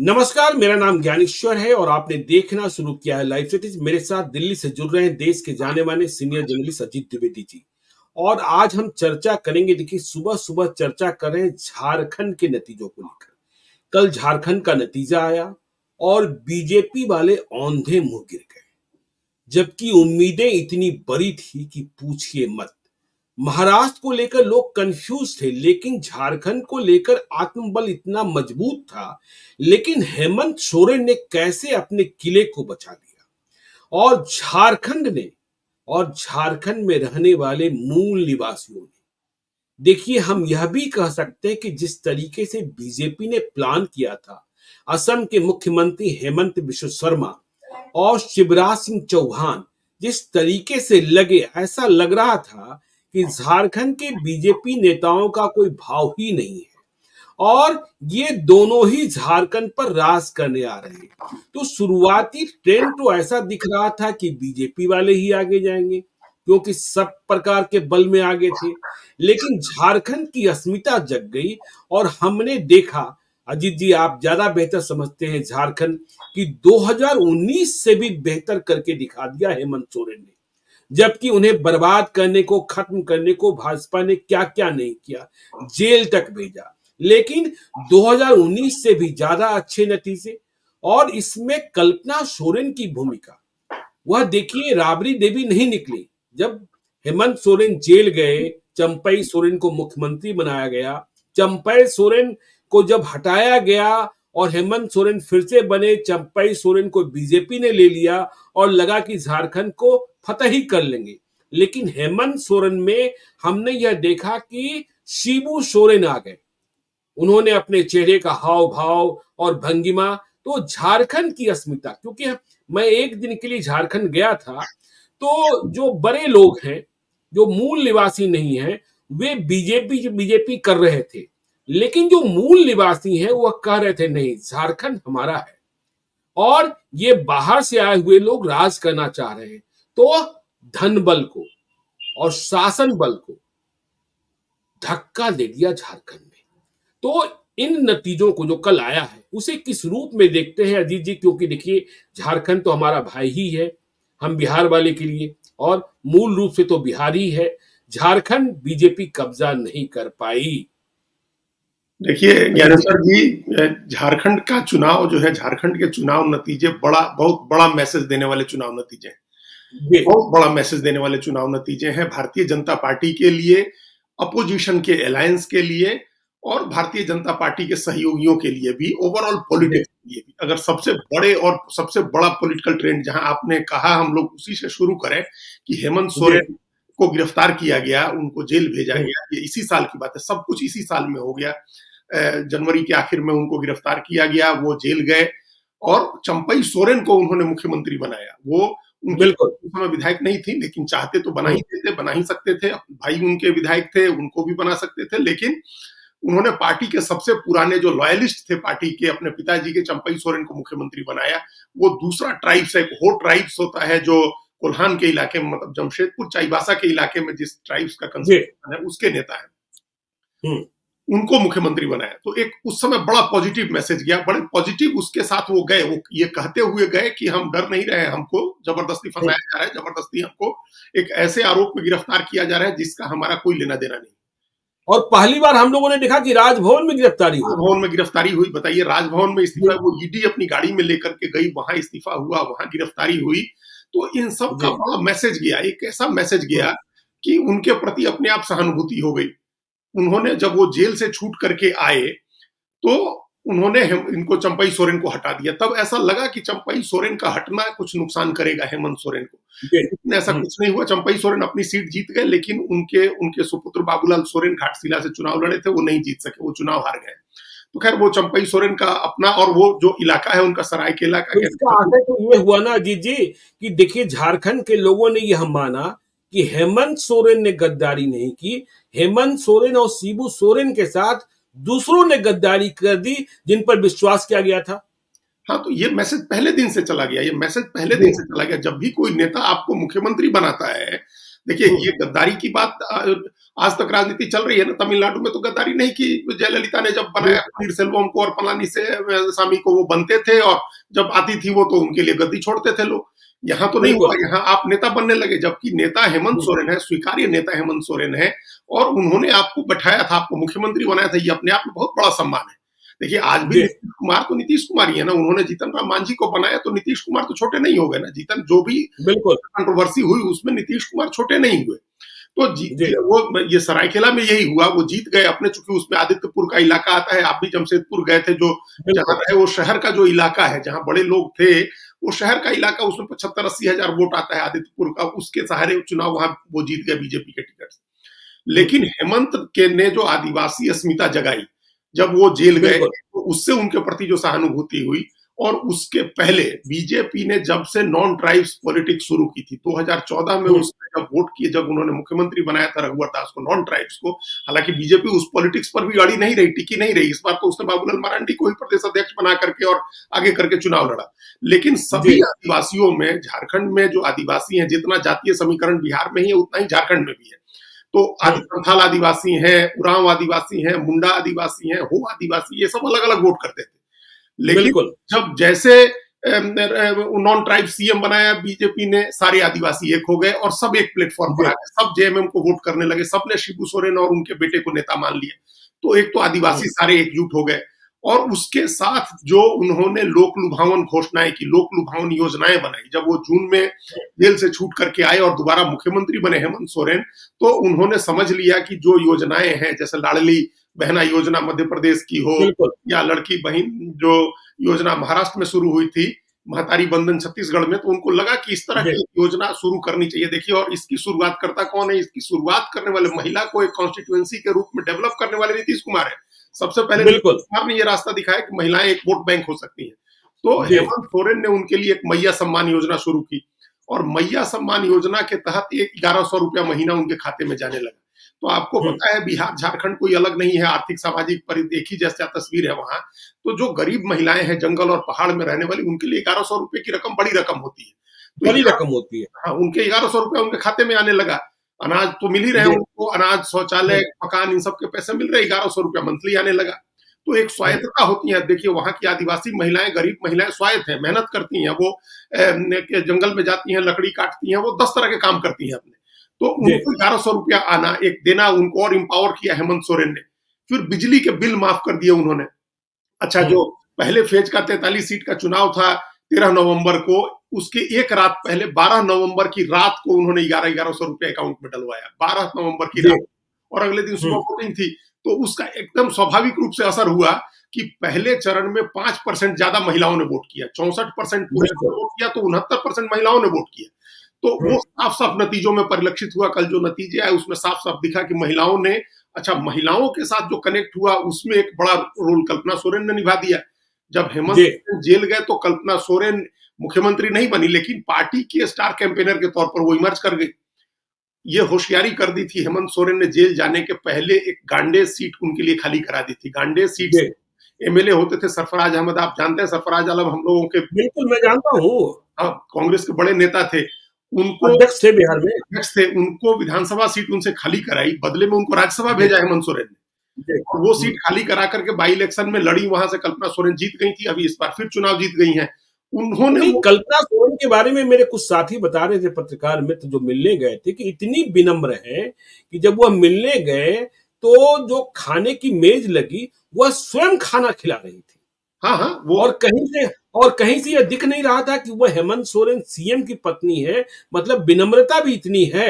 नमस्कार, मेरा नाम ज्ञानेश्वर है और आपने देखना शुरू किया है लाइव सिटीज। मेरे साथ दिल्ली से जुड़ रहे हैं देश के जाने माने सीनियर जर्नलिस्ट अजीत द्विवेदी जी। और आज हम चर्चा करेंगे, देखिए सुबह सुबह चर्चा कर रहे हैं झारखंड के नतीजों को लेकर। कल झारखंड का नतीजा आया और बीजेपी वाले औंधे मुंह गिर गए, जबकि उम्मीदें इतनी बड़ी थी कि पूछिए मत। महाराष्ट्र को लेकर लोग कंफ्यूज थे, लेकिन झारखंड को लेकर आत्मबल इतना मजबूत था। लेकिन हेमंत सोरेन ने कैसे अपने किले को बचा लिया, और झारखंड में रहने वाले मूल निवासियों ने, देखिए हम यह भी कह सकते हैं कि जिस तरीके से बीजेपी ने प्लान किया था, असम के मुख्यमंत्री हेमंत बिश्व शर्मा और शिवराज सिंह चौहान जिस तरीके से लगे, ऐसा लग रहा था कि झारखंड के बीजेपी नेताओं का कोई भाव ही नहीं है और ये दोनों ही झारखंड पर राज करने आ रहे हैं। तो शुरुआती ट्रेंड तो ऐसा दिख रहा था कि बीजेपी वाले ही आगे जाएंगे, क्योंकि सब प्रकार के बल में आगे थे। लेकिन झारखंड की अस्मिता जग गई और हमने देखा, अजीत जी आप ज्यादा बेहतर समझते हैं झारखंड की, 2019 से भी बेहतर करके दिखा दिया हेमंत सोरेन ने। जबकि उन्हें बर्बाद करने को, खत्म करने को भाजपा ने क्या क्या नहीं किया, जेल तक भेजा। लेकिन 2019 से भी ज्यादा अच्छे नतीजे। और इसमें कल्पना सोरेन की भूमिका, वह देखिए राबड़ी देवी नहीं निकली। जब हेमंत सोरेन जेल गए, चंपई सोरेन को मुख्यमंत्री बनाया गया, चंपई सोरेन को जब हटाया गया और हेमंत सोरेन फिर से बने, चंपई सोरेन को बीजेपी ने ले लिया और लगा कि झारखंड को फतह ही कर लेंगे। लेकिन हेमंत सोरेन में हमने यह देखा कि शिबू सोरेन आ गए। उन्होंने अपने चेहरे का हाव भाव और भंगिमा, तो झारखंड की अस्मिता, क्योंकि मैं एक दिन के लिए झारखंड गया था, तो जो बड़े लोग हैं, जो मूल निवासी नहीं हैं, वे बीजेपी बीजेपी कर रहे थे। लेकिन जो मूल निवासी हैं वह कह रहे थे नहीं, झारखंड हमारा है और ये बाहर से आए हुए लोग राज करना चाह रहे हैं। तो धन बल को और शासन बल को धक्का दे दिया झारखंड में। तो इन नतीजों को जो कल आया है उसे किस रूप में देखते हैं अजीत जी? क्योंकि देखिए झारखंड तो हमारा भाई ही है, हम बिहार वाले के लिए, और मूल रूप से तो बिहार ही है। झारखंड बीजेपी कब्जा नहीं कर पाई। देखिए ज्ञानेश्वर जी, झारखंड का चुनाव जो है, झारखंड के चुनाव नतीजे बहुत बड़ा मैसेज देने वाले चुनाव नतीजे हैं। बहुत बड़ा मैसेज देने वाले चुनाव नतीजे हैं भारतीय जनता पार्टी के लिए, अपोजिशन के अलायंस के लिए और भारतीय जनता पार्टी के सहयोगियों के लिए भी, ओवरऑल पॉलिटिक्स के लिए भी। अगर सबसे बड़े और सबसे बड़ा पॉलिटिकल ट्रेंड जहां आपने कहा, हम लोग उसी से शुरू करें कि हेमंत सोरेन को गिरफ्तार किया गया, उनको जेल भेजा गया। ये इसी साल की बात है, सब कुछ इसी साल में हो गया। जनवरी के आखिर में उनको गिरफ्तार किया गया, वो जेल गए और चंपई सोरेन को उन्होंने मुख्यमंत्री बनाया। वो बिल्कुल उस समय विधायक नहीं थी, लेकिन चाहते तो बना ही देते, बना ही सकते थे। भाई उनके विधायक थे, उनको भी बना सकते थे। लेकिन उन्होंने पार्टी के सबसे पुराने जो लॉयलिस्ट थे पार्टी के, अपने पिताजी के, चंपई सोरेन को मुख्यमंत्री बनाया। वो दूसरा ट्राइब्स है, हो ट्राइब्स होता है जो कोल्हान के इलाके में, मतलब जमशेदपुर चाईबासा के इलाके में जिस ट्राइब्स का कंसेप्ट है, उसके नेता है, उनको मुख्यमंत्री बनाया। तो एक उस समय बड़ा पॉजिटिव मैसेज गया, बड़े पॉजिटिव उसके साथ वो गए, वो ये कहते हुए गए कि हम डर नहीं रहे, हमको जबरदस्ती फंसाया जा रहा है, जबरदस्ती हमको एक ऐसे आरोप में गिरफ्तार किया जा रहा है जिसका हमारा कोई लेना देना नहीं। और पहली बार हम लोगों ने देखा कि राजभवन में गिरफ्तारी हुई। राजभवन में गिरफ्तारी हुई, बताइए, राजभवन में इस्तीफा, वो ईडी अपनी गाड़ी में लेकर के गई, वहां इस्तीफा हुआ, वहां गिरफ्तारी हुई। तो इन सब का बड़ा मैसेज गया, एक ऐसा मैसेज गया कि उनके प्रति अपने आप सहानुभूति हो गई। उन्होंने जब वो जेल से छूट करके आए तो उन्होंने इनको, चंपई सोरेन को हटा दिया। तब ऐसा लगा कि चंपई सोरेन का हटना कुछ नुकसान करेगा हेमंत सोरेन को, लेकिन ऐसा कुछ नहीं हुआ। चंपई सोरेन अपनी सीट जीत गए, लेकिन उनके सुपुत्र बाबूलाल सोरेन घाटशिला से चुनाव लड़े थे, वो नहीं जीत सके, वो चुनाव हार गए। तो खैर वो चंपई सोरेन का अपना, और वो जो इलाका है उनका सरायकेला का, इसका आशय तो ये हुआ ना अजीत जी कि देखिए झारखंड के लोगों ने यह माना कि हेमंत सोरेन ने गद्दारी नहीं की, हेमंत सोरेन और शिबू सोरेन के साथ दूसरों ने गद्दारी कर दी जिन पर विश्वास किया गया था। हाँ, तो ये मैसेज पहले दिन से चला गया, ये मैसेज पहले दिन से चला गया। जब भी कोई नेता आपको मुख्यमंत्री बनाता है, देखिए ये गद्दारी की बात आज तक राजनीति चल रही है ना। तमिलनाडु में तो गद्दारी नहीं की, जयललिता ने जब बनाया पनीर सेल्वम को और पलानीस्वामी को, वो बनते थे और जब आती थी वो तो उनके लिए गद्दी छोड़ते थे लोग। यहाँ तो नहीं हुआ, यहाँ आप नेता बनने लगे, जबकि नेता हेमंत सोरेन है, स्वीकार्य नेता हेमंत सोरेन है, और उन्होंने आपको बैठाया था, आपको मुख्यमंत्री बनाया था। ये अपने आप में बहुत बड़ा सम्मान है। देखिए आज भी नीतीश कुमार तो नीतीश कुमार ही है ना। उन्होंने जीतन राम मांझी को बनाया तो नीतीश कुमार तो छोटे नहीं हो गए ना। जीतन जो भी कंट्रोवर्सी हुई उसमें नीतीश कुमार छोटे नहीं हुए। तो वो ये सरायकेला में यही हुआ, वो जीत गए अपने, चूंकि उसमें आदित्यपुर का इलाका आता है। आप भी जमशेदपुर गए थे, जो जहां है वो शहर का जो इलाका है, जहां बड़े लोग थे, वो शहर का इलाका, उसमें 75-80 हजार वोट आता है आदित्यपुर का। उसके सहारे चुनाव वहां वो जीत गए बीजेपी के टिकट से। लेकिन हेमंत के ने जो आदिवासी अस्मिता जगाई, जब वो जेल गए तो उससे उनके प्रति जो सहानुभूति हुई। और उसके पहले बीजेपी ने जब से नॉन ट्राइब्स पॉलिटिक्स शुरू की थी 2014 में, उसने जब वोट किए, जब उन्होंने मुख्यमंत्री बनाया था रघुवर दास को, नॉन ट्राइब्स को। हालांकि बीजेपी उस पॉलिटिक्स पर भी अड़ी नहीं रही, टिकी नहीं रही। इस बार तो उसने बाबूलाल मरांडी को ही प्रदेश अध्यक्ष बना करके और आगे करके चुनाव लड़ा। लेकिन सभी आदिवासियों में, झारखंड में जो आदिवासी हैं, जितना जातीय समीकरण बिहार में ही है उतना ही झारखंड में भी है। तो संथाल आदिवासी हैं, उरांव आदिवासी हैं, मुंडा आदिवासी हैं, हो आदिवासी, ये सब अलग अलग वोट करते थे। लेकिन जब जैसे नॉन ट्राइब सीएम बनाया बीजेपी ने, सारे आदिवासी एक हो गए और सब एक प्लेटफॉर्म पर आ गए, सब जेएमएम को वोट करने लगे, सबने शिबू सोरेन और उनके बेटे को नेता मान लिया। तो एक तो आदिवासी सारे एकजुट हो गए। और उसके साथ जो उन्होंने लोक लुभावन घोषणाएं की, लोक लुभावन योजनाएं बनाई, जब वो जून में जेल से छूट करके आए और दोबारा मुख्यमंत्री बने हेमंत सोरेन, तो उन्होंने समझ लिया कि जो योजनाएं हैं, जैसे लाडली बहना योजना मध्य प्रदेश की हो, या लड़की बहन जो योजना महाराष्ट्र में शुरू हुई थी, महतारी बंधन छत्तीसगढ़ में, तो उनको लगा कि इस तरह की योजना शुरू करनी चाहिए। देखिए, और इसकी शुरुआत करता कौन है? इसकी शुरुआत करने वाले, महिला को एक कॉन्स्टिट्यूएंसी के रूप में डेवलप करने वाले नीतीश कुमार है। सबसे पहले नीतीश कुमार ने ये रास्ता दिखाया कि महिलाएं एक वोट बैंक हो सकती हैं। तो हेमंत सोरेन ने उनके लिए एक मैया सम्मान योजना शुरू की, और मैया सम्मान योजना के तहत 1100 रुपया महीना उनके खाते में जाने लगा। तो आपको पता है बिहार झारखंड कोई अलग नहीं है, आर्थिक सामाजिक एक ही जैसा तस्वीर है वहां। तो जो गरीब महिलाएं हैं, जंगल और पहाड़ में रहने वाली, उनके लिए 1100 रुपए की रकम बड़ी रकम होती है, बड़ी रकम होती है। हाँ, उनके 1100 रुपया उनके खाते में आने लगा। अनाज तो मिल ही रहे उनको, अनाज, शौचालय, मकान, इन सब के पैसे मिल रहे, 1100 रुपया मंथली आने लगा। तो एक स्वायत्तता होती है। देखिए वहां की आदिवासी महिलाएं, गरीब महिलाएं स्वायत्त हैं, मेहनत करती हैं, वो जंगल में जाती हैं, लकड़ी काटती हैं, वो 10 तरह के काम करती हैं अपने। तो उनको 1100 रुपया आना, एक देना, उनको और इंपावर किया हेमंत सोरेन ने। फिर बिजली के बिल माफ कर दिए उन्होंने। अच्छा, जो पहले फेज का 43 सीट का चुनाव था 13 नवंबर को, उसके एक रात पहले 12 नवंबर की रात को उन्होंने 1100 रुपया अकाउंट में डलवाया, 12 नवंबर की रात, और अगले दिन सुबह वोटिंग थी। तो उसका एकदम स्वाभाविक रूप से असर हुआ कि पहले चरण में 5% ज्यादा महिलाओं ने वोट किया, 64% पुरुषों ने वोट किया, तो 69% महिलाओं ने वोट किया। तो वो साफ साफ नतीजों में परिलक्षित हुआ। कल जो नतीजे आए उसमें साफ साफ दिखा कि महिलाओं ने, अच्छा, महिलाओं के साथ जो कनेक्ट हुआ उसमें एक बड़ा रोल कल्पना सोरेन ने निभा दिया। जब हेमंत सोरेन जेल गए तो कल्पना सोरेन मुख्यमंत्री नहीं बनी, लेकिन पार्टी के स्टार कैंपेनर के तौर पर वो इमर्ज कर गई। ये होशियारी कर दी थी हेमंत सोरेन ने, जेल जाने के पहले एक गांडे सीट उनके लिए खाली करा दी थी। गांडे सीट से एमएलए होते थे सरफराज अहमद, आप जानते हैं सरफराज आलम, हम लोगों के, बिल्कुल मैं जानता हूँ, कांग्रेस के बड़े नेता थे, उनको अध्यक्ष थे बिहार में, अध्यक्ष थे, उनको विधानसभा सीट उनसे खाली कराई, बदले में उनको राज्यसभा भेजा हेमंत सोरेन ने। और वो सीट खाली करा करके बाई इलेक्शन में लड़ी, वहां से कल्पना सोरेन जीत गई थी। अभी इस बार फिर चुनाव जीत गई हैं उन्होंने। कल्पना सोरेन के बारे में मेरे कुछ साथी बता रहे थे, पत्रकार मित्र जो मिलने गए थे, कि इतनी विनम्र है कि जब वह मिलने गए तो जो खाने की मेज लगी वह स्वयं खाना खिला रही थी। हाँ, वो और कहीं से यह दिख नहीं रहा था कि वह हेमंत सोरेन सीएम की पत्नी है। मतलब विनम्रता भी इतनी है।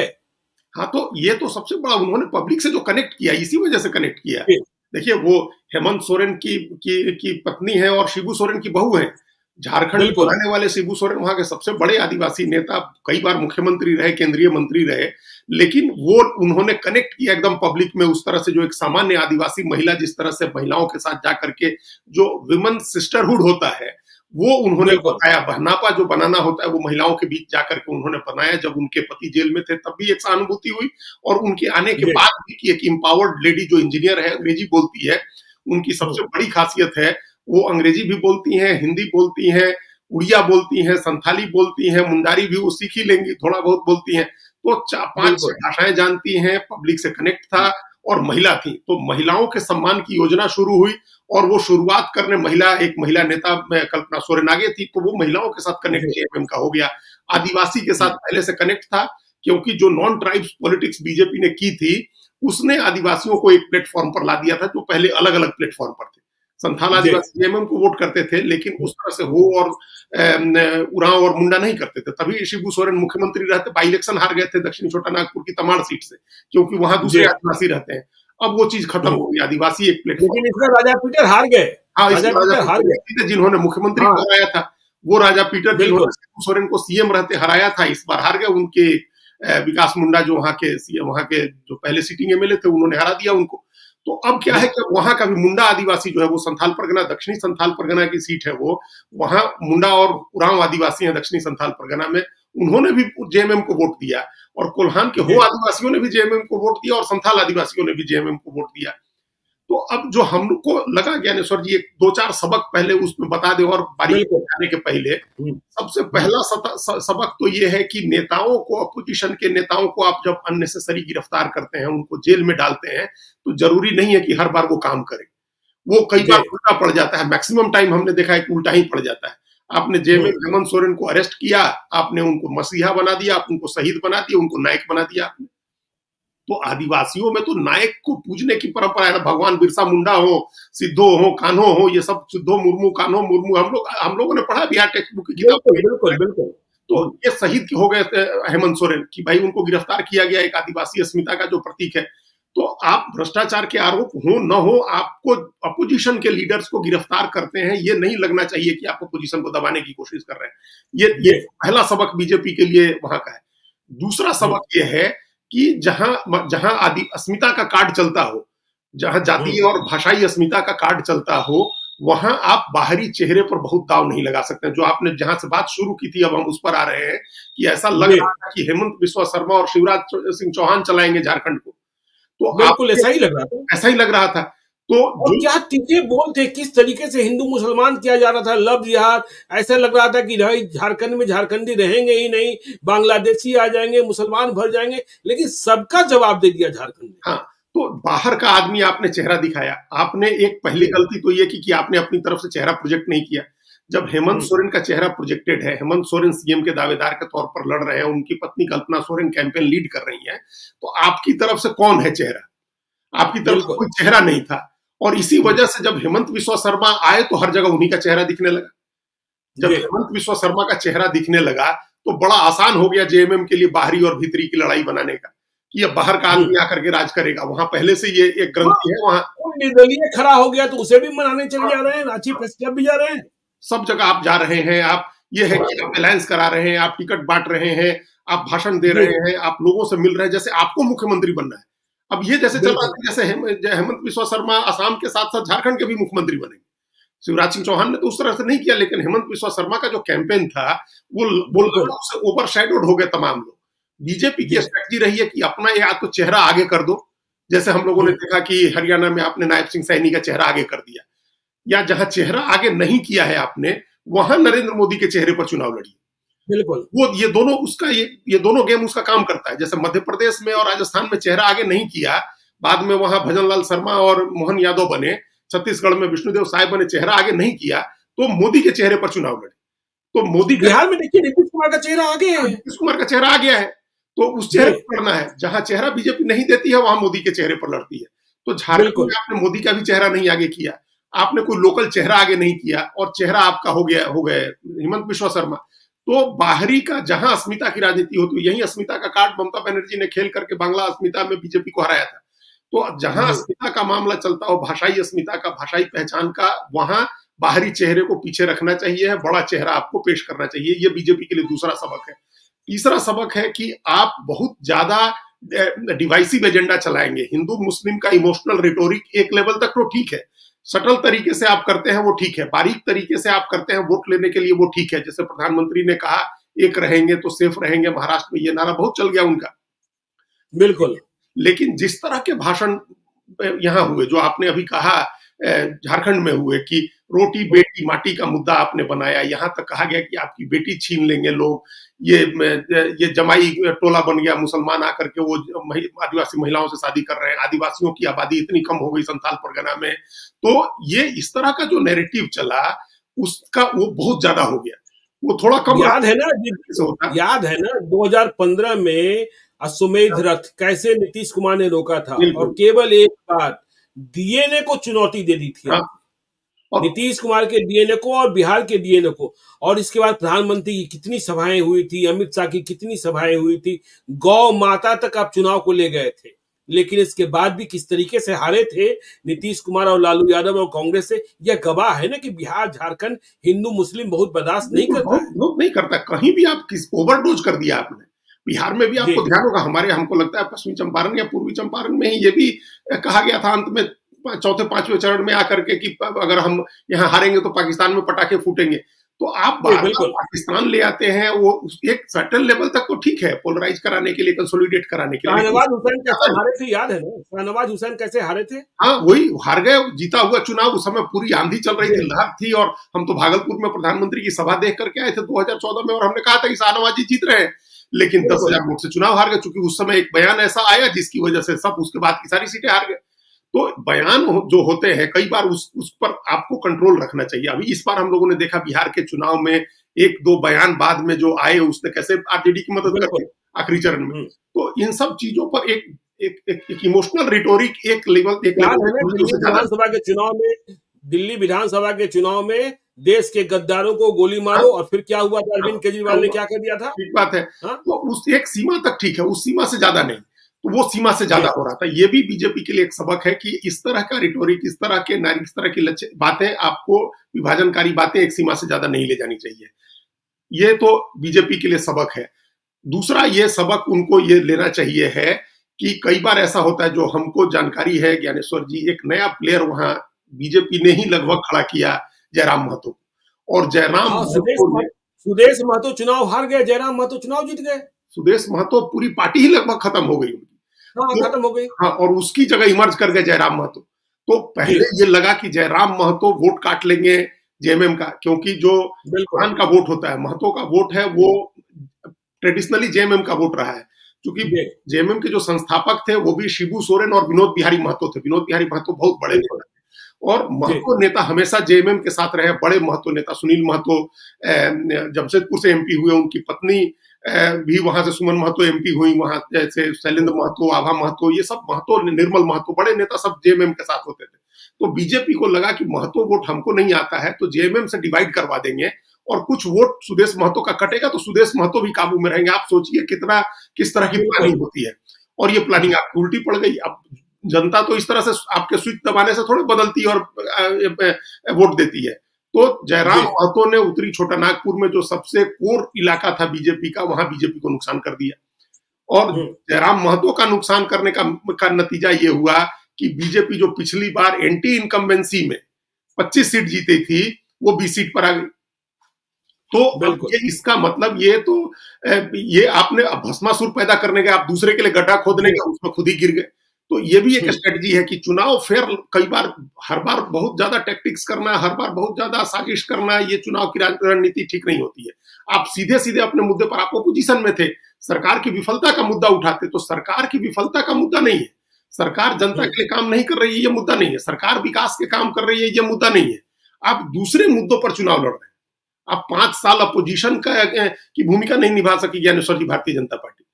हाँ, तो ये तो सबसे बड़ा उन्होंने पब्लिक से जो कनेक्ट किया, इसी वजह से कनेक्ट किया। देखिए, वो हेमंत सोरेन की पत्नी है और शिबू सोरेन की बहू है। झारखंड को रहने वाले शिबू सोरेन वहां के सबसे बड़े आदिवासी नेता, कई बार मुख्यमंत्री रहे, केंद्रीय मंत्री रहे, लेकिन वो उन्होंने कनेक्ट किया एकदम पब्लिक में उस तरह से, जो एक सामान्य आदिवासी महिला जिस तरह से महिलाओं के साथ जाकर के जो विमेन सिस्टरहुड होता है वो उन्होंने बताया, बहनापा जो बनाना होता है वो महिलाओं के बीच जाकर के उन्होंने बनाया। जब उनके पति जेल में थे तब भी एक सहानुभूति हुई, और उनके आने के बाद भी कि एक एम्पावर्ड लेडी जो इंजीनियर है, अंग्रेजी बोलती है, उनकी सबसे बड़ी खासियत है वो अंग्रेजी भी बोलती हैं, हिंदी बोलती हैं, उड़िया बोलती हैं, संथाली बोलती हैं, मुंडारी भी वो सीख ही लेंगी, थोड़ा बहुत बोलती हैं। तो 5-6 भाषाएं जानती हैं, पब्लिक से कनेक्ट था और महिला थी, तो महिलाओं के सम्मान की योजना शुरू हुई और वो शुरुआत करने एक महिला नेता कल्पना सोरेन आगे थी, तो वो महिलाओं के साथ कनेक्ट जेएमएम का हो गया। आदिवासी के साथ पहले से कनेक्ट था, क्योंकि जो नॉन ट्राइब्स पॉलिटिक्स बीजेपी ने की थी उसने आदिवासियों को एक प्लेटफॉर्म पर ला दिया था, जो पहले अलग अलग प्लेटफॉर्म पर थे। संथाल आदिवासी जेएमएम को वोट करते थे, लेकिन उस तरह से हो और उरांव और मुंडा नहीं करते थे। तभी शिबू सोरेन मुख्यमंत्री रहते, बाई इलेक्शन हार गए थे दक्षिणी छोटानागपुर की तमाड़ सीट से, क्योंकि वहां दूसरे आदिवासी रहते हैं। अब वो चीज खत्म हो गई, आदिवासी एक प्लेटफॉर्म। लेकिन इसमें राजा पीटर हार गए। हाँ, जिन्होंने मुख्यमंत्री हराया था, वो राजा पीटर जिन्होंने शिबू सोरेन को सीएम रहते हराया था, इस बार हार गए। उनके विकास मुंडा जो वहां के जो पहले सिटिंग एमएलए थे, उन्होंने हरा दिया उनको। तो अब क्या है कि वहां का भी मुंडा आदिवासी जो है, वो संथाल परगना, दक्षिणी संथाल परगना की सीट है, वो वहां मुंडा और उरांव आदिवासी हैं दक्षिणी संथाल परगना में, उन्होंने भी जेएमएम को वोट दिया। और कोल्हान के हो आदिवासियों ने भी जेएमएम को वोट दिया और संथाल आदिवासियों ने भी जेएमएम को वोट दिया। तो अब जो हमको लगा, ज्ञानेश्वर जी, एक 2-4 सबक पहले उसमें बता दे और बारीक जाने के पहले, सबसे पहला सबक तो ये है कि नेताओं को, अपोजिशन के नेताओं को आप जब अननेसेसरी गिरफ्तार करते हैं, उनको जेल में डालते हैं, तो जरूरी नहीं है कि हर बार वो काम करे। वो कई बार उल्टा पड़ जाता है, मैक्सिमम टाइम हमने देखा है कि उल्टा ही पड़ जाता है। आपने जेएमएम हेमंत सोरेन को अरेस्ट किया, आपने उनको मसीहा बना दिया, आप उनको शहीद बना दिया, उनको नायक बना दिया आपने। तो आदिवासियों में तो नायक को पूजने की परंपरा है ना, भगवान बिरसा मुंडा हो, सिद्धो हो, कान्हो हो, ये सब सिद्धो मुर्मू, कान्हो मुर्मू, हम लोगों ने पढ़ा बिहार टेक्स्ट बुक की किताब। बिल्कुल। तो ये शहीद हो गए हेमंत सोरेन कि भाई उनको गिरफ्तार किया गया, एक आदिवासी अस्मिता का जो प्रतीक है। तो आप भ्रष्टाचार के आरोप हो न हो, आपको अपोजिशन के लीडर्स को गिरफ्तार करते हैं, ये नहीं लगना चाहिए कि आप अपोजिशन को दबाने की कोशिश कर रहे हैं। ये पहला सबक बीजेपी के लिए वहां का है। दूसरा सबक ये है कि जहां आदि अस्मिता का कार्ड चलता हो, जहां जातीय और भाषाई अस्मिता का कार्ड चलता हो, वहां आप बाहरी चेहरे पर बहुत दाव नहीं लगा सकते। जो आपने जहां से बात शुरू की थी, अब हम उस पर आ रहे हैं कि ऐसा लग रहा था कि हेमंत बिस्वा शर्मा और शिवराज सिंह चौहान चलाएंगे झारखंड को, तो बिल्कुल ऐसा ही लग रहा था, ऐसा ही लग रहा था। तो क्या तीखे बोल थे, किस तरीके से हिंदू मुसलमान किया जा रहा था, लव जिहाद, ऐसा लग रहा था कि झारखंड में झारखंडी रहेंगे ही नहीं, बांग्लादेशी आ जाएंगे, मुसलमान भर जाएंगे, लेकिन सबका जवाब दे दिया झारखंड ने। हाँ, तो बाहर का आदमी आपने चेहरा दिखाया। आपने एक पहली गलती तो ये की कि आपने अपनी तरफ से चेहरा प्रोजेक्ट नहीं किया। जब हेमंत सोरेन का चेहरा प्रोजेक्टेड है, हेमंत सोरेन सीएम के दावेदार के तौर पर लड़ रहे हैं, उनकी पत्नी कल्पना सोरेन कैंपेन लीड कर रही है, तो आपकी तरफ से कौन है चेहरा? आपकी तरफ से कोई चेहरा नहीं था। और इसी वजह से जब हेमंत बिस्वा शर्मा आए तो हर जगह उन्हीं का चेहरा दिखने लगा। जब हेमंत बिस्वा शर्मा का चेहरा दिखने लगा तो बड़ा आसान हो गया जेएमएम के लिए बाहरी और भीतरी की लड़ाई बनाने का, कि अब बाहर का आदमी आकर के राज करेगा। वहां पहले से ये एक ग्रंथि है, वहां निर्दलीय खड़ा हो गया तो उसे भी मनाने चले जा रहे हैं, रांची प्रेस क्लब भी जा रहे हैं, सब जगह आप जा रहे हैं। आप ये है कि आप अलायंस करा रहे हैं, आप टिकट बांट रहे हैं, आप भाषण दे रहे हैं, आप लोगों से मिल रहे हैं, जैसे आपको मुख्यमंत्री बनना है। अब ये जैसे चल रहा है, जैसे हेमंत बिस्वा शर्मा असम के साथ साथ झारखंड के भी मुख्यमंत्री बनेंगे। शिवराज सिंह चौहान ने तो उस तरह से नहीं किया, लेकिन हेमंत बिस्वा शर्मा का जो कैंपेन था वो उससे ओवरशैडोड हो गए तमाम लोग। बीजेपी की स्ट्रेटजी रही है कि अपना या तो चेहरा आगे कर दो, जैसे हम लोगों ने देखा कि हरियाणा में आपने नायब सिंह सैनी का चेहरा आगे कर दिया, या जहां चेहरा आगे नहीं किया है आपने, वहां नरेंद्र मोदी के चेहरे पर चुनाव लड़िए। बिल्कुल, वो ये दोनों गेम उसका काम करता है। जैसे मध्य प्रदेश में और राजस्थान में चेहरा आगे नहीं किया, बाद में वहां भजनलाल शर्मा और मोहन यादव बने, छत्तीसगढ़ में विष्णुदेव साय बने, चेहरा आगे नहीं किया तो मोदी के चेहरे पर चुनाव लड़े। तो मोदी बिहार में देखिए नीतीश कुमार का चेहरा आगे है, नीतीश कुमार का चेहरा आ गया है, तो उस चेहरे पर लड़ना है। जहां चेहरा बीजेपी नहीं देती है वहां मोदी के चेहरे पर लड़ती है। तो झारखंड में आपने मोदी का भी चेहरा नहीं आगे किया, आपने कोई लोकल चेहरा आगे नहीं किया, और चेहरा आपका हो गए हेमंत बिस्वा शर्मा। तो बाहरी का जहां अस्मिता की राजनीति होती है, यही अस्मिता का कार्ड ममता बनर्जी ने खेल करके बांग्ला अस्मिता में बीजेपी को हराया था। तो जहां अस्मिता का मामला चलता हो, भाषाई अस्मिता का, भाषाई पहचान का, वहां बाहरी चेहरे को पीछे रखना चाहिए, बड़ा चेहरा आपको पेश करना चाहिए। ये बीजेपी के लिए दूसरा सबक है। तीसरा सबक है कि आप बहुत ज्यादा डिवाइसिव एजेंडा चलाएंगे। हिंदू मुस्लिम का इमोशनल रिटोरिक एक लेवल तक तो ठीक है, सटल तरीके से आप करते हैं वो ठीक है, बारीक तरीके से आप करते हैं वोट लेने के लिए वो ठीक है। जैसे प्रधानमंत्री ने कहा एक रहेंगे तो सेफ रहेंगे, महाराष्ट्र में ये नारा बहुत चल गया उनका। बिल्कुल, लेकिन जिस तरह के भाषण यहाँ हुए, जो आपने अभी कहा झारखंड में हुए कि रोटी बेटी माटी का मुद्दा आपने बनाया, यहाँ तक कहा गया कि आपकी बेटी छीन लेंगे लोग, ये जमाई टोला बन गया, मुसलमान आकर के वो आदिवासी महिलाओं से शादी कर रहे हैं, आदिवासियों की आबादी इतनी कम हो गई संथाल परगना में। तो ये इस तरह का जो नैरेटिव चला उसका वो बहुत ज्यादा हो गया, वो थोड़ा कम याद है ना, याद है ना 2015 में अश्वमेध रथ कैसे नीतीश कुमार ने रोका था, और केवल एक बात, डीएनए को चुनौती दे दी थी। हाँ। नीतीश कुमार के डीएनए को और बिहार के डीएनए को। और इसके बाद प्रधानमंत्री की कितनी सभाएं हुई थी, अमित शाह की कितनी सभाएं हुई थी, गौ माता तक आप चुनाव को ले गए थे। लेकिन इसके बाद भी किस तरीके से हारे थे नीतीश कुमार और लालू यादव और कांग्रेस से, यह गवाह है ना कि बिहार झारखंड हिंदू मुस्लिम बहुत बर्दाश्त नहीं करता है। नहीं करता, कहीं भी आप किस ओवरडोज कर दिया आपने। बिहार में भी आपको ध्यान होगा, हमको लगता है पश्चिमी चंपारण या पूर्वी चंपारण में ही ये भी कहा गया था अंत में चौथे पांचवें चरण में आकर के कि अगर हम यहाँ हारेंगे तो पाकिस्तान में पटाखे फूटेंगे। तो आप पाकिस्तान ले आते हैं, वो एक सर्टेन लेवल तक तो ठीक है, पोलराइज कराने के लिए, कंसोलिडेट कराने के लिए। शाहनवाज हुसैन कैसे हारे थे, याद है ना? शाहनवाज हुसैन कैसे हारे थे? हाँ, वही हार गए, जीता हुआ चुनाव। उस समय पूरी आंधी चल रही थी, लहर थी, और हम तो भागलपुर में प्रधानमंत्री की सभा देख करके आए थे 2014 में, और हमने कहा था कि शाहनवाज जी जीत रहे हैं, लेकिन 10,000 वोट से चुनाव हार गए, क्योंकि उस समय एक बयान ऐसा आया जिसकी वजह से सब उसके बाद की सारी सीटें हार गए। तो बयान जो होते हैं कई बार उस पर आपको कंट्रोल रखना चाहिए। अभी इस बार हम लोगों ने देखा बिहार के चुनाव में एक दो बयान बाद में जो आए, उसने कैसे आरजेडी की मदद करके आखिरी चरण में। तो इन सब चीजों पर एक इमोशनल रिटोरिक एक लेवल विधानसभा के चुनाव में, दिल्ली विधानसभा के चुनाव में देश के गद्दारों को गोली मारो, और फिर क्या हुआ था, अरविंद केजरीवाल ने क्या कर दिया था। ठीक बात है। तो उस एक सीमा तक ठीक है, उस सीमा से ज्यादा नहीं, तो वो सीमा से ज्यादा हो रहा था। ये भी बीजेपी के लिए एक सबक है कि इस तरह का रिटोरिक, इस तरह की बातें, आपको विभाजनकारी बातें एक सीमा से ज्यादा नहीं ले जानी चाहिए। ये तो बीजेपी के लिए सबक है। दूसरा ये सबक उनको ये लेना चाहिए है कि कई बार ऐसा होता है, जो हमको जानकारी है ज्ञानेश्वर जी, एक नया प्लेयर वहां बीजेपी ने ही लगभग खड़ा किया, जयराम महतो। और जयराम सुदेश महतो चुनाव हार गए, जयराम महतो चुनाव जीत गए। सुदेश महतो पूरी पार्टी ही लगभग खत्म हो गई। खत्म हो गई। हाँ, और उसकी जगह इमर्ज कर गए जयराम महतो। तो पहले ये लगा कि जयराम महतो वोट काट लेंगे जेएमएम का, क्योंकि जो खान का वोट होता है, महतो का वोट है, वो ट्रेडिशनली जेएमएम का वोट रहा है। क्योंकि जेएमएम के जो संस्थापक थे वो भी शिबू सोरेन और विनोद बिहारी महतो थे। विनोद बिहारी महतो बहुत बड़े नेता थे, और महतो नेता हमेशा जेएमएम के साथ रहे। बड़े महतो नेता सुनील महतो जमशेदपुर से एमपी हुए, उनकी पत्नी भी वहां से सुमन महतो एमपी हुई, वहां जैसे शैलेंद्र महतो, आभा महतो, ये सब महतो, निर्मल महतो, बड़े नेता सब जेएमएम के साथ होते थे। तो बीजेपी को लगा कि महतो वोट हमको नहीं आता है, तो जेएमएम से डिवाइड करवा देंगे, और कुछ वोट सुदेश महतो का कटेगा, तो सुदेश महतो भी काबू में रहेंगे। आप सोचिए किस तरह की प्लानिंग होती है, और ये प्लानिंग आपकी उल्टी पड़ गई। अब जनता तो इस तरह से आपके स्विच दबाने से थोड़ी बदलती है और वोट देती है। तो जयराम महतो ने उत्तरी छोटा नागपुर में जो सबसे कोर इलाका था बीजेपी का, वहां बीजेपी को नुकसान कर दिया। और जयराम महतो का नुकसान करने का नतीजा ये हुआ कि बीजेपी जो पिछली बार एंटी इनकम्बेंसी में 25 सीट जीती थी, वो 20 सीट पर आ गई। तो ये इसका मतलब ये आपने भस्मासुर पैदा करने का, आप दूसरे के लिए गड्ढा खोदने का, उसमें खुद ही गिर गए। तो ये भी एक स्ट्रेटजी है कि चुनाव फेयर, कई बार हर बार बहुत ज्यादा टैक्टिक्स करना, हर बार बहुत ज्यादा साजिश करना, ये चुनाव की रणनीति ठीक नहीं होती है। आप सीधे सीधे अपने मुद्दे पर, आप ओपोजिशन में थे, सरकार की विफलता का मुद्दा उठाते, तो सरकार की विफलता का मुद्दा नहीं है, सरकार जनता के लिए काम नहीं कर रही है, ये मुद्दा नहीं है, सरकार विकास के काम कर रही है, ये मुद्दा नहीं है। आप दूसरे मुद्दों पर चुनाव लड़ रहे हैं। आप 5 साल अपोजिशन की भूमिका नहीं निभा सकी ज्ञानेश्वर जी भारतीय जनता पार्टी।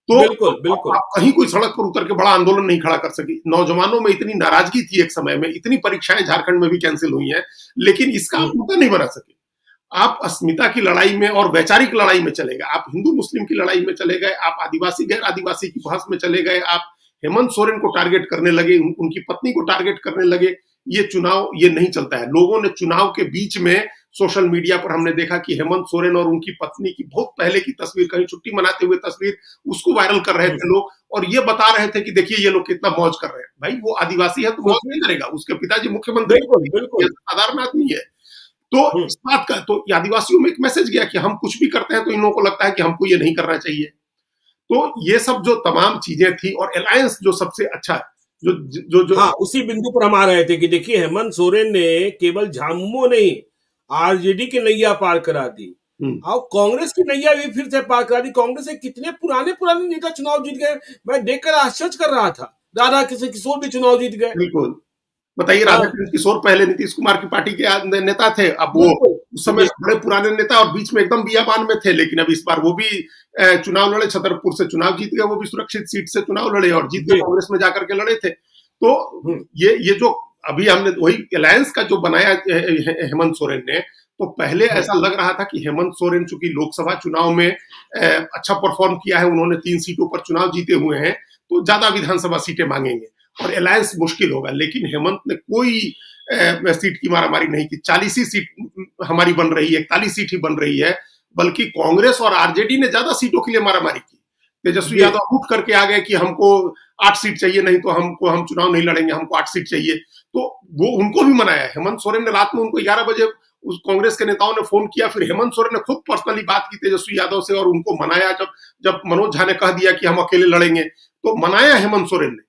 तो बिल्कुल आप कहीं कोई सड़क पर उतर के बड़ा आंदोलन नहीं खड़ा कर सकी। नौजवानों में इतनी नाराजगी थी एक समय में, इतनी परीक्षाएं झारखंड में भी कैंसिल हुई हैं, लेकिन इसका आप मुद्दा नहीं बना सके। आप अस्मिता की लड़ाई में और वैचारिक लड़ाई में चले गए, आप हिंदू मुस्लिम की लड़ाई में चले गए, आप आदिवासी गैर आदिवासी की बहस में चले गए, आप हेमंत सोरेन को टारगेट करने लगे, उनकी पत्नी को टारगेट करने लगे। ये चुनाव ये नहीं चलता है। लोगों ने चुनाव के बीच में सोशल मीडिया पर हमने देखा कि हेमंत सोरेन और उनकी पत्नी की बहुत पहले की तस्वीर, कहीं छुट्टी मनाते हुए तस्वीर, उसको वायरल कर रहे थे लोग, और ये बता रहे थे कि देखिए ये लोग कितना मौज कर रहे हैं। भाई वो आदिवासी है तो मौज नहीं करेगा, उसके पिताजी मुख्यमंत्री, साधारण आदमी है। तो इस बात का तो आदिवासियों में एक मैसेज गया कि हम कुछ भी करते हैं तो इन लोगों को लगता है कि हमको ये नहीं करना चाहिए। तो ये सब जो तमाम चीजें थी, और अलायंस जो सबसे अच्छा जो हाँ, उसी बिंदु पर हम आ रहे थे कि देखिए हेमंत सोरेन ने केवल झामुमो नहीं, आरजेडी की नैया पार करा दी। और कांग्रेस की नैया भी फिर से पार करा दी। कांग्रेस के कितने पुराने पुराने नेता चुनाव जीत गए, मैं देखकर आश्चर्य कर रहा था। राधा किशन किशोर भी चुनाव जीत गए। बिल्कुल, बताइए, राधा किशन किशोर पहले नीतीश कुमार की पार्टी के नेता थे, अब वो उस समय बड़े पुराने नेता और बीच में एकदम बियाबान में थे, लेकिन अब इस बार वो भी चुनाव लड़े, छतरपुर से चुनाव जीत गए, वो भी सुरक्षित सीट से चुनाव लड़े और जीत के कांग्रेस में जाकर के लड़े थे। तो ये जो अभी हमने वही अलायंस का जो बनाया हेमंत सोरेन ने, तो पहले ऐसा लग रहा था कि हेमंत सोरेन चूंकि लोकसभा चुनाव में अच्छा परफॉर्म किया है, उन्होंने 3 सीटों पर चुनाव जीते हुए हैं, तो ज्यादा विधानसभा सीटें मांगेंगे और अलायंस मुश्किल होगा। लेकिन हेमंत ने कोई सीट की मारामारी नहीं की। 40 ही सीट हमारी बन रही है, 41 सीट ही बन रही है, बल्कि कांग्रेस और आरजेडी ने ज्यादा सीटों के लिए मारामारी की। तेजस्वी यादव उठ करके आ गए कि हमको 8 सीट चाहिए, नहीं तो हम चुनाव नहीं लड़ेंगे, हमको 8 सीट चाहिए। तो वो उनको भी मनाया। हेमंत सोरेन ने रात में उनको 11 बजे उस कांग्रेस के नेताओं ने फोन किया, फिर हेमंत सोरेन ने खुद पर्सनली बात की तेजस्वी यादव से और उनको मनाया। जब मनोज झा ने कह दिया कि हम अकेले लड़ेंगे, तो मनाया हेमंत सोरेन ने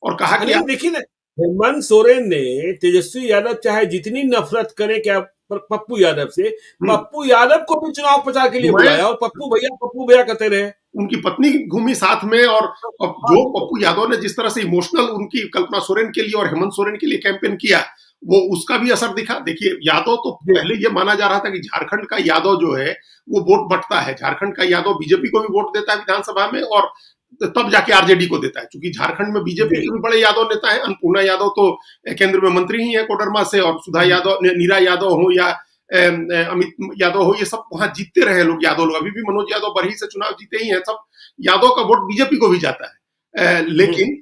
और कहा कि देखिए ना, हेमंत सोरेन ने तेजस्वी यादव चाहे जितनी नफरत करे क्या पप्पू यादव से, पप्पू यादव को भी चुनाव प्रचार के लिए बुलाया और पप्पू भैया कहते रहे। उनकी पत्नी घूमी साथ में, और जो पप्पू यादव ने जिस तरह से इमोशनल उनकी कल्पना सोरेन के लिए और हेमंत सोरेन के लिए कैंपेन किया, वो उसका भी असर दिखा। देखिए, यादव तो पहले ये माना जा रहा था कि झारखंड का यादव जो है वो वोट बंटता है, झारखंड का यादव बीजेपी को भी वोट देता है विधानसभा में और तब जाके आरजेडी को देता है, क्योंकि झारखंड में बीजेपी के भी बड़े यादव नेता है। अन्नपूर्णा यादव तो केंद्र में मंत्री ही है कोडरमा से, और सुधा यादव, नीरा यादव हो या अमित यादव हो, ये सब वहां जीतते रहे लोग, यादव लोग। अभी भी मनोज यादव बरही से चुनाव जीते ही हैं। सब यादव का वोट बीजेपी को भी जाता है। लेकिन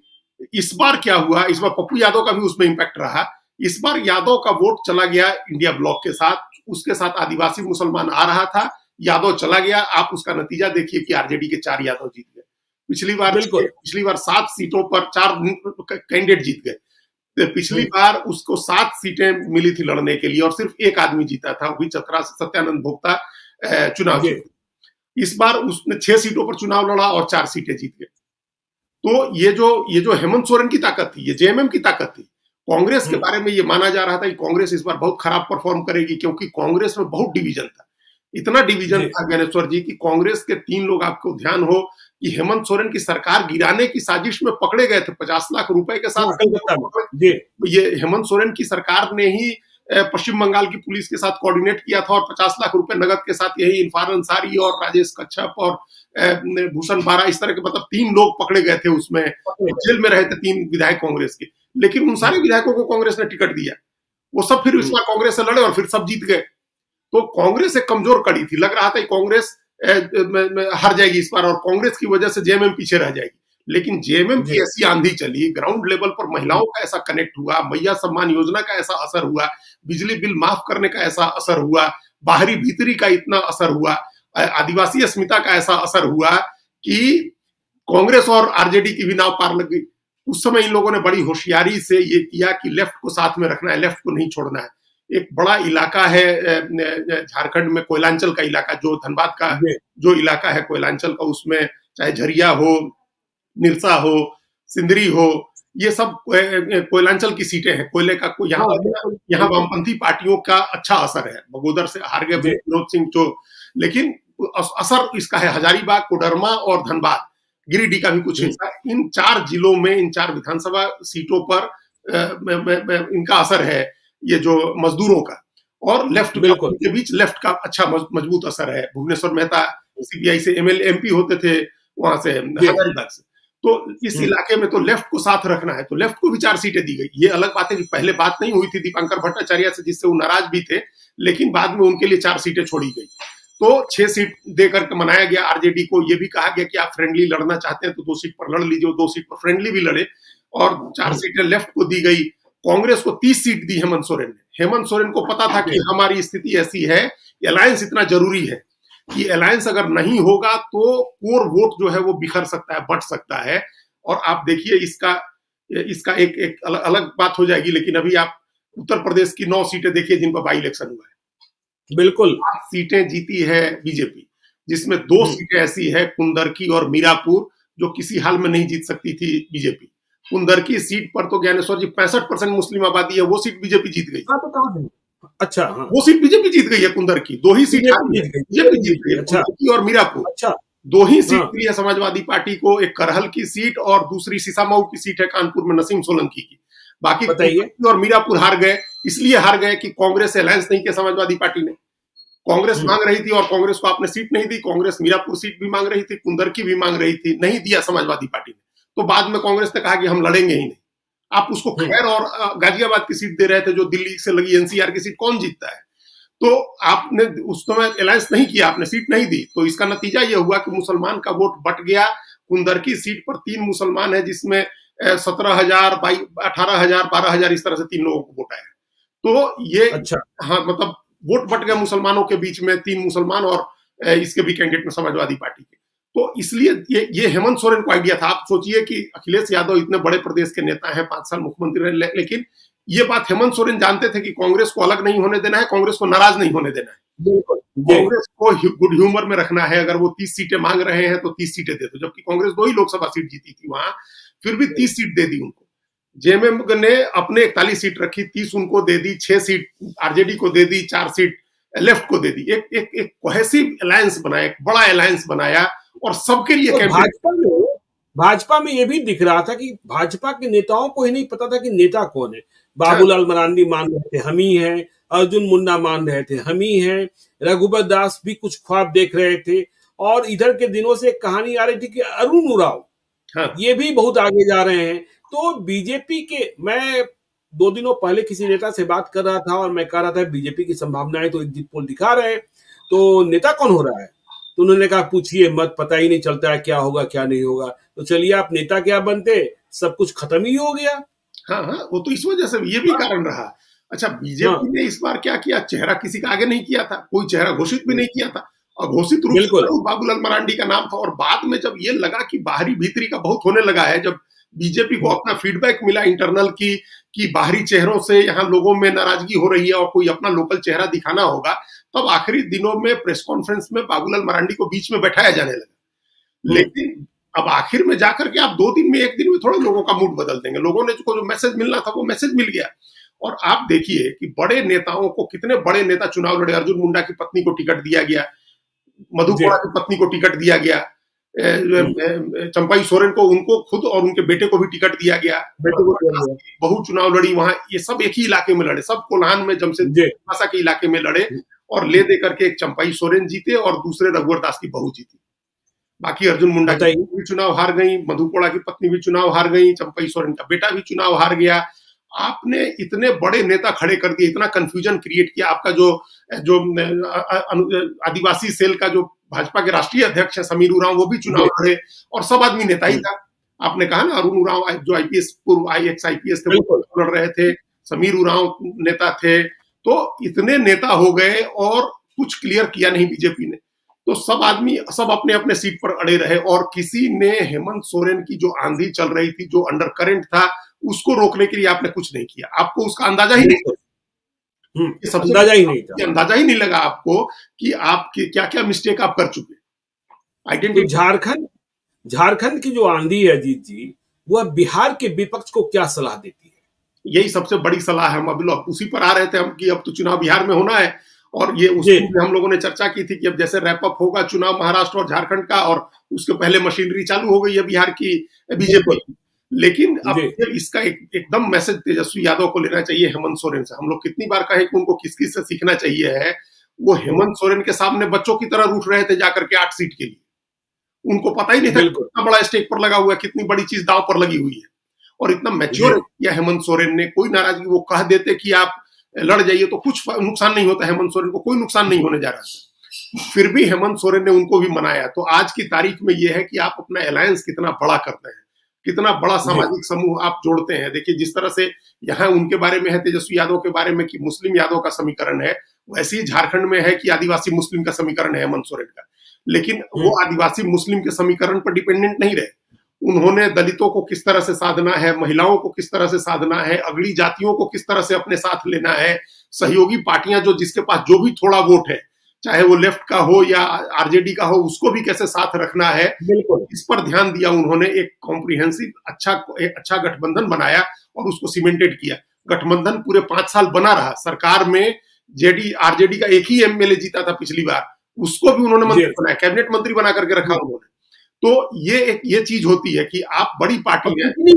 इस बार क्या हुआ, इस बार पप्पू यादव का भी उसमें इंपैक्ट रहा। इस बार यादव का वोट चला गया इंडिया ब्लॉक के साथ, उसके साथ आदिवासी मुसलमान आ रहा था, यादव चला गया। आप उसका नतीजा देखिए कि आरजेडी के 4 यादव जीत गए। पिछली बार 7 सीटों पर 4 कैंडिडेट जीत गए। पिछली बार उसको 7 सीटें मिली थी लड़ने के लिए और सिर्फ एक आदमी जीता था, वही चतरा से सत्यानंद भोक्ता चुनाव जीते। इस बार उसने 6 सीटों पर चुनाव लड़ा और 4 सीटें जीत गए। तो ये जो हेमंत सोरेन की ताकत थी, ये जेएमएम की ताकत थी। कांग्रेस के बारे में ये माना जा रहा था कि कांग्रेस इस बार बहुत खराब परफॉर्म करेगी, क्योंकि कांग्रेस में बहुत डिवीजन था। इतना डिवीजन था ज्ञानेश्वर जी की कांग्रेस के 3 लोग, आपको ध्यान हो कि हेमंत सोरेन की सरकार गिराने की साजिश में पकड़े गए थे 50 लाख रुपए के साथ। ये हेमंत सोरेन की सरकार ने ही पश्चिम बंगाल की पुलिस के साथ कोऑर्डिनेट किया था और 50 लाख रुपए नगद के साथ यही इरफान अंसारी और राजेश कच्छप और भूषण बारा, इस तरह के मतलब 3 लोग पकड़े गए थे उसमें, जेल में रहे थे 3 विधायक कांग्रेस के। लेकिन उन सारे विधायकों को कांग्रेस ने टिकट दिया, वो सब फिर इस बार कांग्रेस से लड़े और फिर सब जीत गए। तो कांग्रेस एक कमजोर कड़ी थी, लग रहा था कि कांग्रेस हार जाएगी इस बार और कांग्रेस की वजह से जेएमएम पीछे रह जाएगी। लेकिन जेएमएम की ऐसी आंधी चली, ग्राउंड लेवल पर महिलाओं का ऐसा कनेक्ट हुआ, मैया सम्मान योजना का ऐसा असर हुआ, बिजली बिल माफ करने का ऐसा असर हुआ, बाहरी भीतरी का इतना असर हुआ, आदिवासी अस्मिता का ऐसा असर हुआ कि कांग्रेस और आरजेडी की भी नाव पार लग गई। उस समय इन लोगों ने बड़ी होशियारी से ये किया कि लेफ्ट को साथ में रखना है, लेफ्ट को नहीं छोड़ना है। एक बड़ा इलाका है झारखंड में, कोयलांचल का इलाका, जो धनबाद का जो इलाका है कोयलांचल का, उसमें चाहे झरिया हो, निरसा हो, सिंदरी हो, ये सब कोयलांचल की सीटें हैं। कोयले का यहाँ वामपंथी पार्टियों का अच्छा असर है। बगोदर से हार गए विनोद सिंह जो, लेकिन असर इसका है हजारीबाग, कोडरमा और धनबाद, गिरिडीह का भी कुछ हिस्सा। इन 4 जिलों में, इन 4 विधानसभा सीटों पर इनका असर है, ये जो मजदूरों का और लेफ्ट के बीच लेफ्ट का अच्छा मजबूत असर है। भुवनेश्वर मेहता सीपीआई से एमपी होते थे वहां से, हजारीबाग से। तो इस इलाके में तो लेफ्ट को साथ रखना है, तो लेफ्ट को भी 4 सीटें दी गई। ये अलग बात है कि पहले बात नहीं हुई थी दीपांकर भट्टाचार्य से, जिससे वो नाराज भी थे, लेकिन बाद में उनके लिए 4 सीटें छोड़ी गई। तो 6 सीट देकर के मनाया गया। आरजेडी को ये भी कहा गया कि आप फ्रेंडली लड़ना चाहते हैं तो 2 सीट पर लड़ लीजिए, 2 सीट पर फ्रेंडली भी लड़े, और 4 सीटें लेफ्ट को दी गई। कांग्रेस को 30 सीट दी हेमंत सोरेन ने। हेमंत सोरेन को पता था कि हमारी स्थिति ऐसी है, अलायंस इतना जरूरी है कि अलायंस अगर नहीं होगा तो कोर वोट जो है वो बिखर सकता है, बट सकता है। और आप देखिए इसका एक अलग बात हो जाएगी, लेकिन अभी आप उत्तर प्रदेश की 9 सीटें देखिए जिन पर बाई इलेक्शन हुआ है। बिल्कुल 8 सीटें जीती है बीजेपी, जिसमें 2 सीटें ऐसी है कुंदरकी और मीरापुर, जो किसी हाल में नहीं जीत सकती थी बीजेपी। कुंदरकी सीट पर तो ज्ञानेश्वर जी 65% मुस्लिम आबादी है, वो सीट बीजेपी जीत गई। अच्छा, हाँ। वो सीट बीजेपी जीत गई है कुंदर की, 2 ही सीट बीजेपी जीत गई है, अच्छा, कुंदर की और मीरापुर। अच्छा, 2 ही सीट हाँ। मिली है समाजवादी पार्टी को, एक करहल की सीट और दूसरी सिसामऊ की सीट है कानपुर में नसीम सोलंकी की। बाकी बताइए। और मीरापुर हार गए, इसलिए हार गए कि कांग्रेस से अलायंस नहीं किया समाजवादी पार्टी ने। कांग्रेस मांग रही थी और कांग्रेस को आपने सीट नहीं दी, कांग्रेस मीरापुर सीट भी मांग रही थी, कुंदर की भी मांग रही थी, नहीं दिया समाजवादी पार्टी ने। तो बाद में कांग्रेस ने कहा कि हम लड़ेंगे ही नहीं। आप उसको खैर और गाजियाबाद की सीट दे रहे थे जो दिल्ली से लगी एनसीआर की सीट, कौन जीतता है? तो आपने उस समय अलायंस नहीं किया, आपने सीट नहीं दी, तो इसका नतीजा यह हुआ कि मुसलमान का वोट बट गया। कुंदर की सीट पर 3 मुसलमान है, जिसमें 17,000, 18,000, 12,000 इस तरह से 3 लोगों को वोट आया। तो ये अच्छा, हाँ, मतलब वोट बट गया मुसलमानों के बीच में, 3 मुसलमान और इसके भी कैंडिडेट में समाजवादी पार्टी के। तो इसलिए ये हेमंत सोरेन को आइडिया था। आप सोचिए कि अखिलेश यादव इतने बड़े प्रदेश के नेता हैं, 5 साल मुख्यमंत्री रहे, लेकिन ये बात हेमंत सोरेन जानते थे कि कांग्रेस को अलग नहीं होने देना है, कांग्रेस को नाराज नहीं होने देना है, कांग्रेस को गुड ह्यूमर में रखना है। अगर वो 30 सीटें मांग रहे हैं तो 30 सीटें दे दो, जबकि कांग्रेस 2 ही लोकसभा सीट जीती थी वहां, फिर भी 30 सीट दे दी उनको। जेएमएम ने अपने 41 सीट रखी, 30 उनको दे दी, 6 सीट आरजेडी को दे दी, 4 सीट लेफ्ट को दे दी। एक कोहेसिव अलायंस बनाया, एक बड़ा अलायंस बनाया और सबके लिए तो भाजपा में ये भी दिख रहा था कि भाजपा के नेताओं को ही नहीं पता था कि नेता कौन है। बाबूलाल मरांडी मान रहे थे हम ही हैं, अर्जुन मुंडा मान रहे थे हम ही हैं, रघुबर दास भी कुछ ख्वाब देख रहे थे, और इधर के दिनों से एक कहानी आ रही थी कि अरुण उरांव ये भी बहुत आगे जा रहे हैं। तो बीजेपी के, मैं 2 दिनों पहले किसी नेता से बात कर रहा था और मैं कह रहा था बीजेपी की संभावनाएं तो एग्जिट पोल दिखा रहे हैं, तो नेता कौन हो रहा है? तो उन्होंने कहा पूछिए मत, पता ही नहीं चलता है क्या होगा क्या नहीं होगा। तो चलिए आप नेता क्या बनते, सब कुछ खत्म ही हो गया। हाँ हाँ, वो तो इस वजह से ये भी कारण रहा। अच्छा, बीजेपी ने इस बार क्या किया, चेहरा किसी का आगे नहीं किया था, कोई चेहरा घोषित भी नहीं किया था, और घोषित रूप से बाबूलाल मरांडी का नाम था। और बाद में जब ये लगा कि बाहरी भीतरी का बहुत होने लगा है, जब बीजेपी को अपना फीडबैक मिला इंटरनल की बाहरी चेहरों से यहाँ लोगों में नाराजगी हो रही है और कोई अपना लोकल चेहरा दिखाना होगा, तब आखिरी दिनों में प्रेस कॉन्फ्रेंस में बाबूलाल मरांडी को बीच में बैठाया जाने लगा। लेकिन अब आखिर में जाकर के आप 2 दिन में, 1 दिन में थोड़े लोगों का मूड बदल देंगे। लोगं ने जो मैसेज मिलना था वो मैसेज मिल गया। और आप देखिए कि बड़े नेताओं को, कितने बड़े नेता चुनाव लड़े। अर्जुन मुंडा की पत्नी को टिकट दिया गया, मधु कोड़ा की पत्नी को टिकट दिया गया, चंपाई सोरेन को, उनको खुद और उनके बेटे को भी टिकट दिया गया, बहु चुनाव लड़ी वहां। ये सब एक ही इलाके में लड़े, सब कोल्हान में जमशेदपुर के इलाके में लड़े, और ले दे करके एक चंपाई सोरेन जीते और दूसरे रघुवर दास की बहू जीती। बाकी अर्जुन मुंडा की भी चुनाव हार गई, मधु कोड़ा की पत्नी भी चुनाव हार गई, चंपाई सोरेन का बेटा भी चुनाव हार गया। आपने इतने बड़े नेता खड़े कर दिए, इतना कंफ्यूजन क्रिएट किया। आपका जो आदिवासी सेल का जो भाजपा के राष्ट्रीय अध्यक्ष है समीर उरांव, वो भी चुनाव लड़े, और सब आदमी नेता ही था। आपने कहा ना, अरुण उरांव जो आईपीएस, पूर्व IAS थे, वो लड़ रहे थे, समीर उरांव नेता थे। तो इतने नेता हो गए और कुछ क्लियर किया नहीं बीजेपी ने। तो सब आदमी सब अपने अपने सीट पर अड़े रहे, और किसी ने हेमंत सोरेन की जो आंधी चल रही थी, जो अंडर करंट था, उसको रोकने के लिए आपने कुछ नहीं किया। आपको उसका अंदाजा ही नहीं था। अंदाजा ही नहीं लगा आपको कि आप क्या क्या मिस्टेक आप कर चुके। आइडेंटिटी झारखंड की जो आंधी है अजीत जी, वह बिहार के विपक्ष को क्या सलाह देती है? यही सबसे बड़ी सलाह है। हम अभी उसी पर आ रहे थे हम कि अब तो चुनाव बिहार में होना है, और ये उसमें हम लोगों ने चर्चा की थी कि अब जैसे रैप अप होगा चुनाव महाराष्ट्र और झारखंड का, और उसके पहले मशीनरी चालू हो गई है बिहार की बीजेपी। लेकिन अब इसका एकदम मैसेज तेजस्वी यादव को लेना चाहिए हेमंत सोरेन से। हम लोग कितनी बार कहे कि उनको किस किस से सीखना चाहिए है। वो हेमंत सोरेन के सामने बच्चों की तरह रूठ रहे थे जाकर के 8 सीट के लिए। उनको पता ही नहीं था कितना बड़ा स्टेक पर लगा हुआ है, कितनी बड़ी चीज दांव पर लगी हुई है, और इतना मैच्योर किया हेमंत सोरेन ने। कोई नाराजगी, वो कह देते कि आप लड़ जाइए तो कुछ नुकसान नहीं होता, हेमंत सोरेन को कोई नुकसान नहीं होने जा रहा था। फिर भी हेमंत सोरेन ने उनको भी मनाया। तो आज की तारीख में यह है कि आप अपना अलायंस कितना बड़ा करते हैं, कितना बड़ा सामाजिक समूह आप जोड़ते हैं। देखिए जिस तरह से यहाँ उनके बारे में है, तेजस्वी यादव के बारे में कि मुस्लिम यादव का समीकरण है, वैसे ही झारखंड में है कि आदिवासी मुस्लिम का समीकरण है हेमंत सोरेन का। लेकिन वो आदिवासी मुस्लिम के समीकरण पर डिपेंडेंट नहीं रहे। उन्होंने दलितों को किस तरह से साधना है, महिलाओं को किस तरह से साधना है, अगली जातियों को किस तरह से अपने साथ लेना है, सहयोगी पार्टियां जो जिसके पास जो भी थोड़ा वोट है, चाहे वो लेफ्ट का हो या आरजेडी का हो, उसको भी कैसे साथ रखना है, इस पर ध्यान दिया उन्होंने। एक कॉम्प्रिहेंसिव अच्छा गठबंधन बनाया और उसको सीमेंटेड किया। गठबंधन पूरे 5 साल बना रहा। सरकार में जेडी आरजेडी का एक ही एमएलए जीता था पिछली बार, उसको भी उन्होंने मंत्री बनाया, कैबिनेट मंत्री बना करके रखा उन्होंने। तो ये चीज होती है कि आप बड़ी पार्टी में, कितनी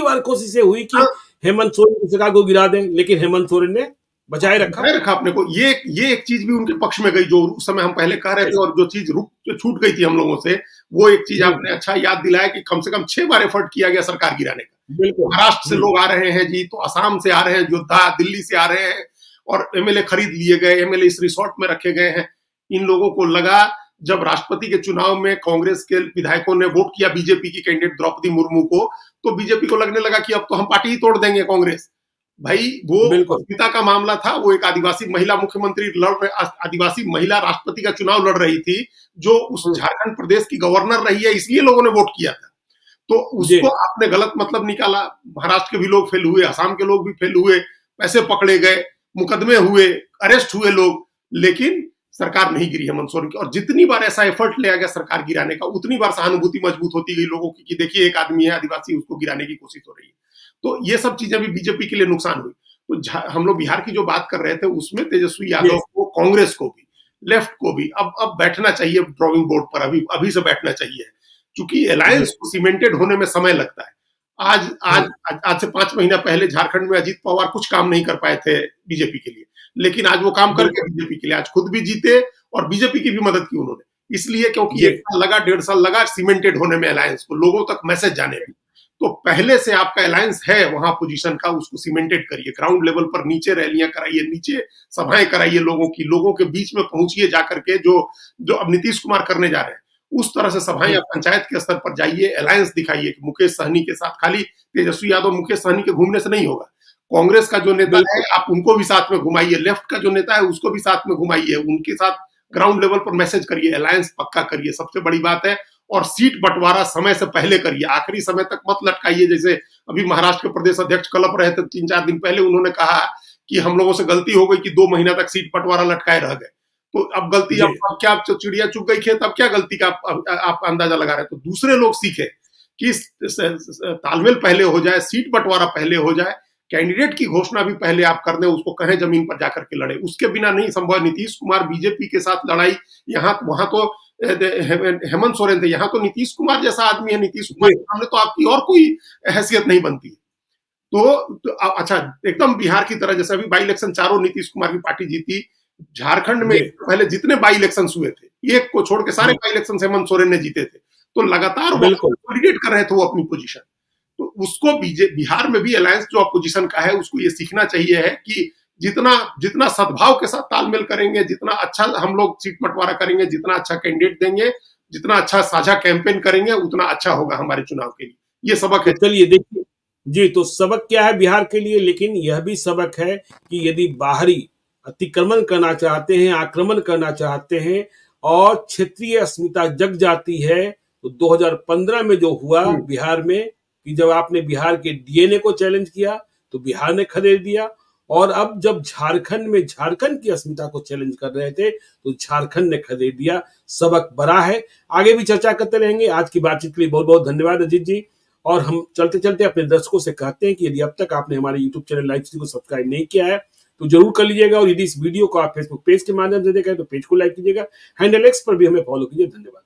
बार कोशिशें हुई कि हेमंत सोरेन की सरकार को गिरा दें, लेकिन हेमंत सोरेन ने बचाए रखा अपने को। ये एक चीज भी उनके पक्ष में गई, जो उस समय हम पहले कह रहे थे, और जो चीज छूट गई थी हम लोगों से, वो एक चीज आपने अच्छा याद दिलाया कि कम से कम 6 बार एफर्ट किया गया सरकार गिराने का। महाराष्ट्र से लोग आ रहे हैं जी, तो असम से आ रहे हैं योद्धा, दिल्ली से आ रहे हैं, और एमएलए खरीद लिए गए, एमएलए इस रिसोर्ट में रखे गए हैं। इन लोगों को लगा, जब राष्ट्रपति के चुनाव में कांग्रेस के विधायकों ने वोट किया बीजेपी की कैंडिडेट द्रौपदी मुर्मू को, तो बीजेपी को लगने लगा कि अब तो हम पार्टी ही तोड़ देंगे कांग्रेस। भाई वो अस्मिता का मामला था, वो एक आदिवासी महिला मुख्यमंत्री आदिवासी महिला राष्ट्रपति का चुनाव लड़ रही थी, जो उस झारखंड प्रदेश की गवर्नर रही है, इसलिए लोगों ने वोट किया था। तो उसको आपने गलत मतलब निकाला। महाराष्ट्र के भी लोग फेल हुए, असम के लोग भी फेल हुए, पैसे पकड़े गए, मुकदमे हुए, अरेस्ट हुए लोग, लेकिन सरकार नहीं गिरी हेमंत सोरेन की। और जितनी बार ऐसा एफर्ट लिया गया सरकार गिराने का, उतनी बार सहानुभूति मजबूत होती गई लोगों की, कि देखिए एक आदमी है आदिवासी, उसको गिराने की कोशिश हो रही है। तो ये सब चीजें भी बीजेपी के लिए नुकसान हुई। तो हम लोग बिहार की जो बात कर रहे थे, उसमें तेजस्वी यादव को, कांग्रेस को भी, लेफ्ट को भी अब बैठना चाहिए ड्रॉइंग बोर्ड पर, अभी से बैठना चाहिए, क्योंकि अलायंस को सीमेंटेड होने में समय लगता है। आज से 5 महीना पहले झारखंड में अजीत पवार कुछ काम नहीं कर पाए थे बीजेपी के लिए, लेकिन आज वो काम करके बीजेपी के लिए, आज खुद भी जीते और बीजेपी की भी मदद की उन्होंने। इसलिए क्योंकि 1 साल लगा, 1.5 साल लगा सीमेंटेड होने में अलायंस को, लोगों तक मैसेज जाने में। तो पहले से आपका अलायंस है वहां पोजीशन का, उसको सीमेंटेड करिए, ग्राउंड लेवल पर नीचे रैलियां कराइए, नीचे सभाएं कराइए, लोगों के बीच में पहुंचिए जाकर के, जो अब नीतीश कुमार करने जा रहे हैं, उस तरह से सभाएं या पंचायत के स्तर पर जाइए, अलायंस दिखाइए कि मुकेश सहनी के साथ, खाली तेजस्वी यादव मुकेश सहनी के घूमने से नहीं होगा, कांग्रेस का जो नेता है आप उनको भी साथ में घुमाइए, लेफ्ट का जो नेता है उसको भी साथ में घुमाइए, उनके साथ ग्राउंड लेवल पर मैसेज करिए, अलायंस पक्का करिए, सबसे बड़ी बात है। और सीट बंटवारा समय से पहले करिए, आखिरी समय तक मत लटकाइए। जैसे अभी महाराष्ट्र के प्रदेश अध्यक्ष कलप रहे थे 3-4 दिन पहले, उन्होंने कहा कि हम लोगों से गलती हो गई कि 2 महीना तक सीट बंटवारा लटकाए रह गए। तो अब गलती, अब क्या चिड़िया चुग गई खेत, अब क्या गलती का आप अंदाजा लगा रहे हैं। तो दूसरे लोग सीखे कि तालमेल पहले हो जाए, सीट बंटवारा पहले हो जाए, कैंडिडेट की घोषणा भी पहले आप कर दें, उसको कहें जमीन पर जाकर के लड़े, उसके बिना नहीं संभव। नीतीश कुमार बीजेपी के साथ लड़ाई, वहां तो हेमंत सोरेन थे, यहाँ तो नीतीश कुमार जैसा आदमी है, नीतीश कुमार के सामने तो आपकी और कोई हैसियत नहीं बनती। तो अच्छा, एकदम बिहार की तरह, जैसे अभी बाई इलेक्शन चारों नीतीश कुमार की पार्टी जीती, झारखंड में पहले जितने बाई इलेक्शन हुए थे, एक को छोड़ के सारे बाई इलेक्शन हेमंत सोरेन ने जीते थे, तो लगातार कंसोलिडेट कर रहे थे वो अपनी पोजीशन। तो उसको बिहार में भी अलायंस जो अपोजिशन का है, उसको ये सीखना चाहिए है कि जितना सद्भाव के साथ तालमेल करेंगे, जितना अच्छा हम लोग सीट बंटवारा करेंगे, जितना अच्छा कैंडिडेट देंगे, जितना अच्छा साझा कैंपेन करेंगे, उतना अच्छा होगा हमारे चुनाव के लिए। ये सबक है। चलिए देखिए जी, तो सबक क्या है बिहार के लिए, लेकिन यह भी सबक है कि यदि बाहरी अतिक्रमण करना चाहते हैं, आक्रमण करना चाहते हैं और क्षेत्रीय अस्मिता जग जाती है, तो 2015 में जो हुआ बिहार में, कि जब आपने बिहार के डीएनए को चैलेंज किया तो बिहार ने खदेड़ दिया, और अब जब झारखंड में झारखंड की अस्मिता को चैलेंज कर रहे थे तो झारखंड ने खदेड़ दिया। सबक बड़ा है, आगे भी चर्चा करते रहेंगे। आज की बातचीत के लिए बहुत बहुत धन्यवाद अजीत जी। और हम चलते चलते अपने दर्शकों से कहते हैं कि यदि अब तक आपने हमारे यूट्यूब चैनल लाइव को सब्सक्राइब नहीं किया है तो जरूर कर लीजिएगा, और यदि इस वीडियो को आप फेसबुक पेज के माध्यम से देखें तो पेज को लाइक कीजिएगा, हैंडल एक्स पर भी हमें फॉलो कीजिए। धन्यवाद।